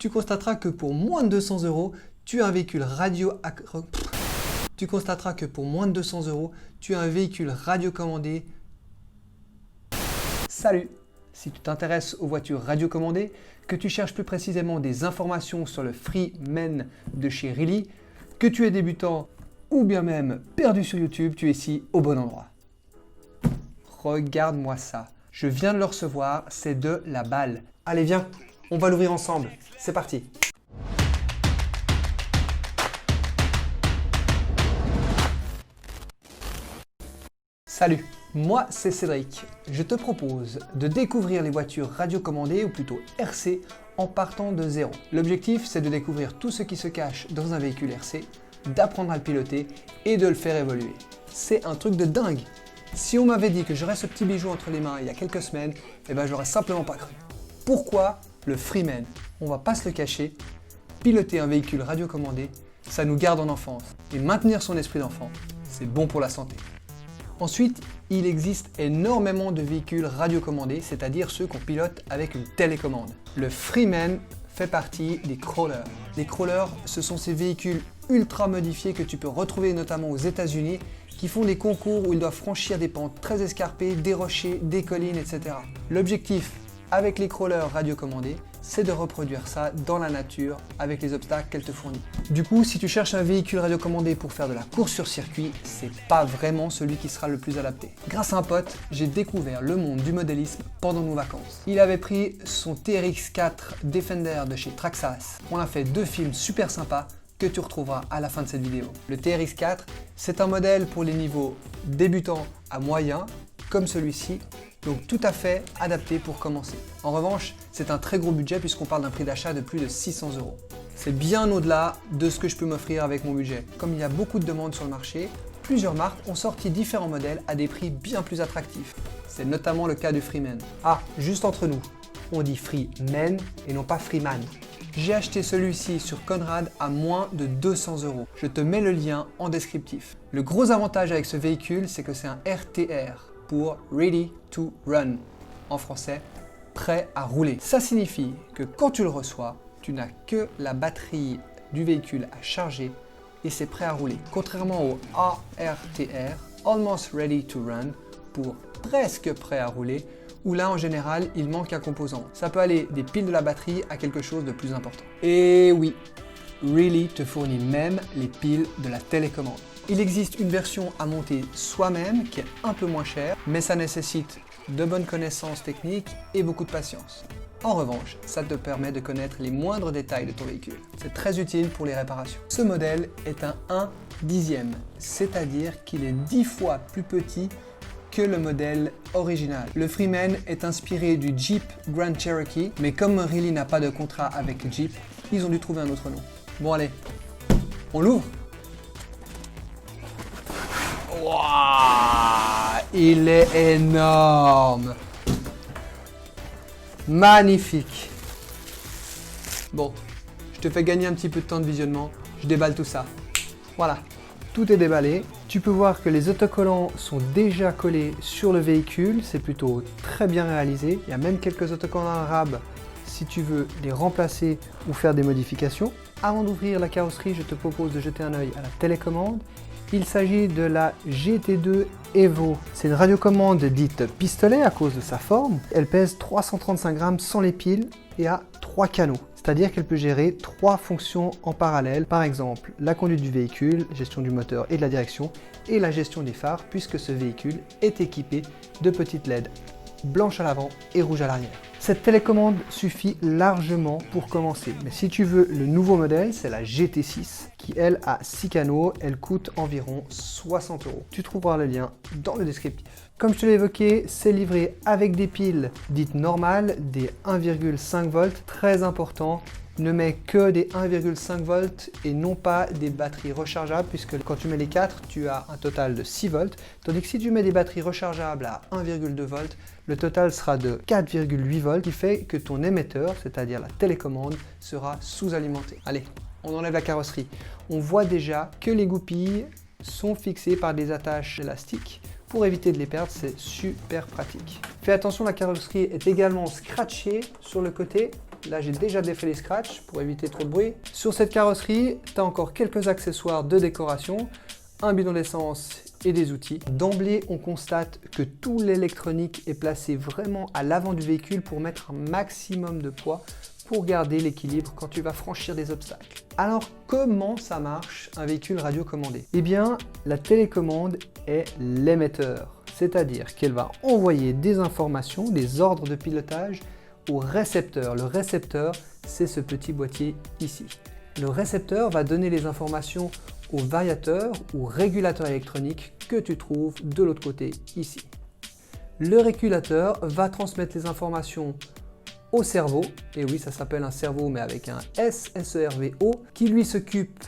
Tu constateras que pour moins de 200 €, tu as un véhicule radiocommandé. Salut! Si tu t'intéresses aux voitures radiocommandées, que tu cherches plus précisément des informations sur le Freeman de chez Really, que tu es débutant ou bien même perdu sur YouTube, tu es ici au bon endroit. Regarde-moi ça. Je viens de le recevoir, c'est de la balle. Allez, viens, on va l'ouvrir ensemble. C'est parti. Salut, moi c'est Cédric. Je te propose de découvrir les voitures radiocommandées, ou plutôt RC, en partant de zéro. L'objectif, c'est de découvrir tout ce qui se cache dans un véhicule RC, d'apprendre à le piloter et de le faire évoluer. C'est un truc de dingue. Si on m'avait dit que j'aurais ce petit bijou entre les mains il y a quelques semaines, eh ben j'aurais simplement pas cru. Pourquoi le Freeman? On va pas se le cacher, piloter un véhicule radiocommandé, ça nous garde en enfance. Et maintenir son esprit d'enfant, c'est bon pour la santé. Ensuite, il existe énormément de véhicules radiocommandés, c'est-à-dire ceux qu'on pilote avec une télécommande. Le Freeman fait partie des crawlers. Les crawlers, ce sont ces véhicules ultra modifiés que tu peux retrouver notamment aux États-Unis, qui font des concours où ils doivent franchir des pentes très escarpées, des rochers, des collines, etc. L'objectif avec les crawlers radiocommandés, c'est de reproduire ça dans la nature avec les obstacles qu'elle te fournit. Du coup, si tu cherches un véhicule radiocommandé pour faire de la course sur circuit, c'est pas vraiment celui qui sera le plus adapté. Grâce à un pote, j'ai découvert le monde du modélisme pendant nos vacances. Il avait pris son TRX4 Defender de chez Traxxas. On a fait 2 films super sympas que tu retrouveras à la fin de cette vidéo. Le TRX4, c'est un modèle pour les niveaux débutants à moyen, comme celui-ci, donc tout à fait adapté pour commencer. En revanche, c'est un très gros budget puisqu'on parle d'un prix d'achat de plus de 600 €. C'est bien au-delà de ce que je peux m'offrir avec mon budget. Comme il y a beaucoup de demandes sur le marché, plusieurs marques ont sorti différents modèles à des prix bien plus attractifs. C'est notamment le cas du Freeman. Ah, juste entre nous, on dit Freeman et non pas Freeman. J'ai acheté celui-ci sur Conrad à moins de 200 €. Je te mets le lien en descriptif. Le gros avantage avec ce véhicule, c'est que c'est un RTR pour Ready to Run. En français, prêt à rouler. Ça signifie que quand tu le reçois, tu n'as que la batterie du véhicule à charger et c'est prêt à rouler. Contrairement au ARTR, Almost Ready to Run, pour presque prêt à rouler, où là en général il manque un composant. Ça peut aller des piles de la batterie à quelque chose de plus important. Et oui, Really te fournit même les piles de la télécommande. Il existe une version à monter soi-même qui est un peu moins chère, mais ça nécessite de bonnes connaissances techniques et beaucoup de patience. En revanche, ça te permet de connaître les moindres détails de ton véhicule. C'est très utile pour les réparations. Ce modèle est un 1/10, c'est-à-dire qu'il est 10 fois plus petit que le modèle original. Le Freeman est inspiré du Jeep Grand Cherokee, mais comme Really n'a pas de contrat avec Jeep, ils ont dû trouver un autre nom. Bon allez, on l'ouvre. Wow, il est énorme. Magnifique. Bon, je te fais gagner un petit peu de temps de visionnement. Je déballe tout ça. Voilà, tout est déballé. Tu peux voir que les autocollants sont déjà collés sur le véhicule. C'est plutôt très bien réalisé. Il y a même quelques autocollants arabes si tu veux les remplacer ou faire des modifications. Avant d'ouvrir la carrosserie, je te propose de jeter un œil à la télécommande. Il s'agit de la GT2 Evo. C'est une radiocommande dite pistolet à cause de sa forme. Elle pèse 335 grammes sans les piles et a 3 canaux. C'est-à-dire qu'elle peut gérer 3 fonctions en parallèle. Par exemple, la conduite du véhicule, gestion du moteur et de la direction, et la gestion des phares, puisque ce véhicule est équipé de petites LED blanches à l'avant et rouges à l'arrière. Cette télécommande suffit largement pour commencer. Mais si tu veux le nouveau modèle, c'est la GT6 qui elle a 6 canaux. Elle coûte environ 60 €. Tu trouveras le lien dans le descriptif. Comme je te l'ai évoqué, c'est livré avec des piles dites normales, des 1,5 volts, très important. Ne mets que des 1,5 volts et non pas des batteries rechargeables, puisque quand tu mets les 4, tu as un total de 6 volts, tandis que si tu mets des batteries rechargeables à 1,2 volts, le total sera de 4,8 volts, qui fait que ton émetteur, c'est-à-dire la télécommande, sera sous-alimenté. Allez, on enlève la carrosserie. On voit déjà que les goupilles sont fixées par des attaches élastiques. Pour éviter de les perdre, c'est super pratique. Fais attention, la carrosserie est également scratchée sur le côté. Là, j'ai déjà défait les scratchs pour éviter trop de bruit. Sur cette carrosserie, tu as encore quelques accessoires de décoration, un bidon d'essence et des outils. D'emblée, on constate que tout l'électronique est placé vraiment à l'avant du véhicule pour mettre un maximum de poids pour garder l'équilibre quand tu vas franchir des obstacles. Alors, comment ça marche un véhicule radiocommandé? Eh bien, la télécommande est l'émetteur, c'est-à-dire qu'elle va envoyer des informations, des ordres de pilotage au récepteur. Le récepteur, c'est ce petit boîtier ici. Le récepteur va donner les informations au variateur ou régulateur électronique que tu trouves de l'autre côté ici. Le régulateur va transmettre les informations au cerveau, et oui, ça s'appelle un cerveau mais avec un S, S-E-R-V-O, qui lui s'occupe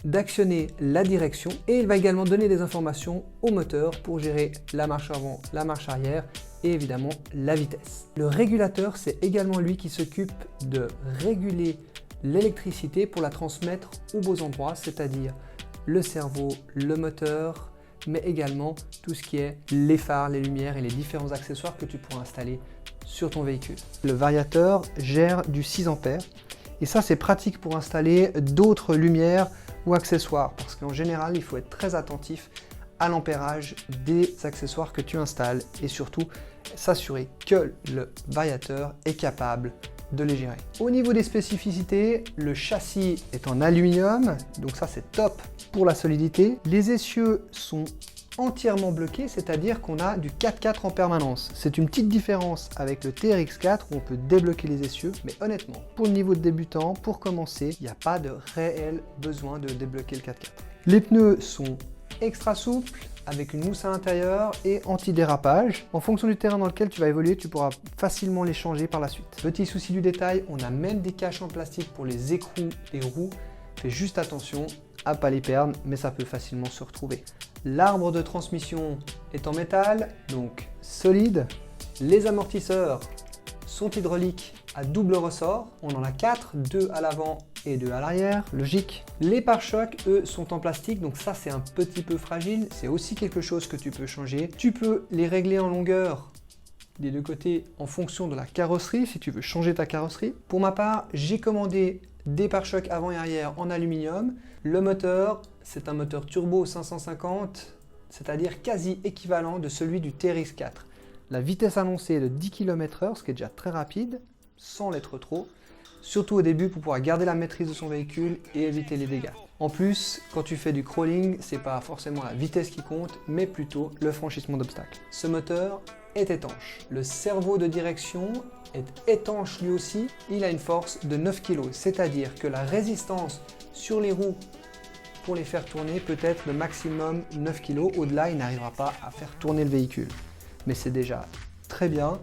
d'actionner la direction, et il va également donner des informations au moteur pour gérer la marche avant, la marche arrière et évidemment la vitesse. Le régulateur, c'est également lui qui s'occupe de réguler l'électricité pour la transmettre aux beaux endroits, c'est-à-dire le cerveau, le moteur, mais également tout ce qui est les phares, les lumières et les différents accessoires que tu pourras installer sur ton véhicule. Le variateur gère du 6 ampères et ça c'est pratique pour installer d'autres lumières ou accessoires parce qu'en général il faut être très attentif à l'ampérage des accessoires que tu installes et surtout s'assurer que le variateur est capable de les gérer. Au niveau des spécificités, le châssis est en aluminium, donc ça c'est top pour la solidité. Les essieux sont entièrement bloqués, c'est-à-dire qu'on a du 4x4 en permanence. C'est une petite différence avec le TRX4 où on peut débloquer les essieux, mais honnêtement, pour le niveau de débutant, pour commencer, il n'y a pas de réel besoin de débloquer le 4x4. Les pneus sont extra souples, avec une mousse à l'intérieur et anti-dérapage. En fonction du terrain dans lequel tu vas évoluer, tu pourras facilement les changer par la suite. Petit souci du détail, on a même des caches en plastique pour les écrous des roues. Fais juste attention à pas les perdre, mais ça peut facilement se retrouver. L'arbre de transmission est en métal, donc solide. Les amortisseurs sont hydrauliques à double ressort. On en a 4, 2 à l'avant et 2 à l'arrière, logique. Les pare-chocs, eux, sont en plastique, donc ça c'est un petit peu fragile. C'est aussi quelque chose que tu peux changer. Tu peux les régler en longueur des deux côtés en fonction de la carrosserie, si tu veux changer ta carrosserie. Pour ma part, j'ai commandé des pare-chocs avant et arrière en aluminium. Le moteur, c'est un moteur turbo 550, c'est-à-dire quasi équivalent de celui du TRX4. La vitesse annoncée est de 10 km/h, ce qui est déjà très rapide, sans l'être trop, surtout au début pour pouvoir garder la maîtrise de son véhicule et éviter les dégâts. En plus, quand tu fais du crawling, c'est pas forcément la vitesse qui compte, mais plutôt le franchissement d'obstacles. Ce moteur est étanche. Le cerveau de direction est étanche lui aussi. Il a une force de 9 kg, c'est-à-dire que la résistance sur les roues pour les faire tourner peut être le maximum 9 kg. Au-delà, il n'arrivera pas à faire tourner le véhicule. Mais c'est déjà très bien.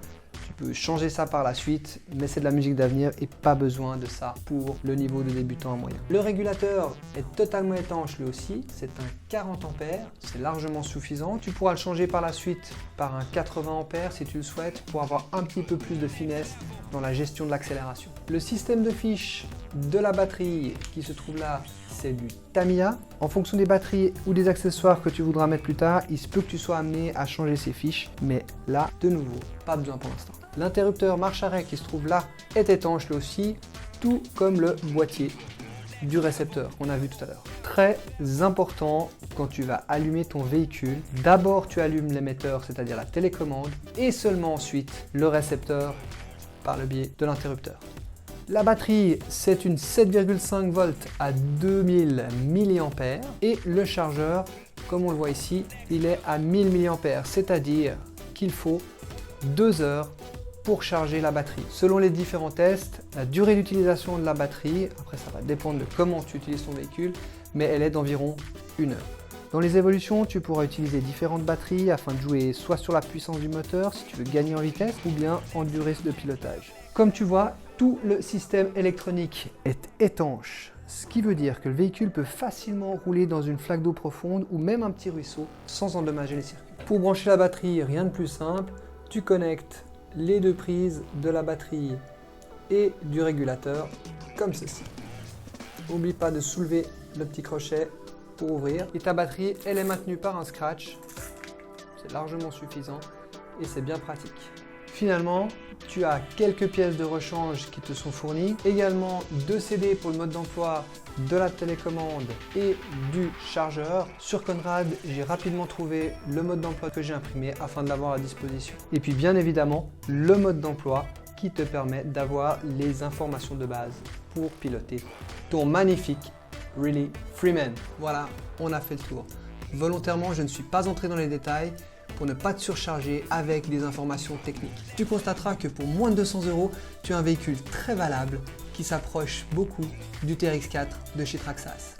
Tu peux changer ça par la suite, mais c'est de la musique d'avenir et pas besoin de ça pour le niveau de débutant à moyen. Le régulateur est totalement étanche lui aussi, c'est un 40 ampères, c'est largement suffisant. Tu pourras le changer par la suite par un 80 ampères si tu le souhaites pour avoir un petit peu plus de finesse dans la gestion de l'accélération. Le système de fiches de la batterie qui se trouve là, c'est du Tamiya. En fonction des batteries ou des accessoires que tu voudras mettre plus tard, il se peut que tu sois amené à changer ces fiches, mais là, de nouveau, pas besoin pour l'instant. L'interrupteur marche-arrêt qui se trouve là est étanche lui aussi, tout comme le boîtier du récepteur qu'on a vu tout à l'heure. Très important quand tu vas allumer ton véhicule, d'abord tu allumes l'émetteur, c'est-à-dire la télécommande, et seulement ensuite le récepteur par le biais de l'interrupteur. La batterie, c'est une 7,5 volts à 2000 mAh et le chargeur, comme on le voit ici, il est à 1000 mAh, c'est-à-dire qu'il faut 2 heures pour charger la batterie. Selon les différents tests, la durée d'utilisation de la batterie, après ça va dépendre de comment tu utilises ton véhicule, mais elle est d'environ 1 heure. Dans les évolutions, tu pourras utiliser différentes batteries afin de jouer soit sur la puissance du moteur si tu veux gagner en vitesse ou bien en durée de pilotage. Comme tu vois, tout le système électronique est étanche, ce qui veut dire que le véhicule peut facilement rouler dans une flaque d'eau profonde ou même un petit ruisseau sans endommager les circuits. Pour brancher la batterie, rien de plus simple, tu connectes les deux prises de la batterie et du régulateur comme ceci. N'oublie pas de soulever le petit crochet pour ouvrir et ta batterie elle est maintenue par un scratch, c'est largement suffisant et c'est bien pratique. Finalement, tu as quelques pièces de rechange qui te sont fournies, également 2 CD pour le mode d'emploi, de la télécommande et du chargeur. Sur Conrad, j'ai rapidement trouvé le mode d'emploi que j'ai imprimé afin de l'avoir à disposition. Et puis bien évidemment, le mode d'emploi qui te permet d'avoir les informations de base pour piloter ton magnifique Really Freeman. Voilà, on a fait le tour. Volontairement, je ne suis pas entré dans les détails pour ne pas te surcharger avec des informations techniques. Tu constateras que pour moins de 200 €, tu as un véhicule très valable qui s'approche beaucoup du TRX4 de chez Traxxas.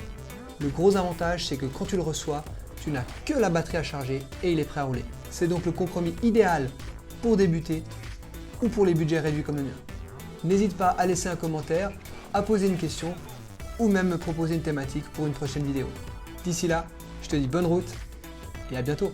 Le gros avantage, c'est que quand tu le reçois, tu n'as que la batterie à charger et il est prêt à rouler. C'est donc le compromis idéal pour débuter ou pour les budgets réduits comme le mien. N'hésite pas à laisser un commentaire, à poser une question ou même me proposer une thématique pour une prochaine vidéo. D'ici là, je te dis bonne route et à bientôt.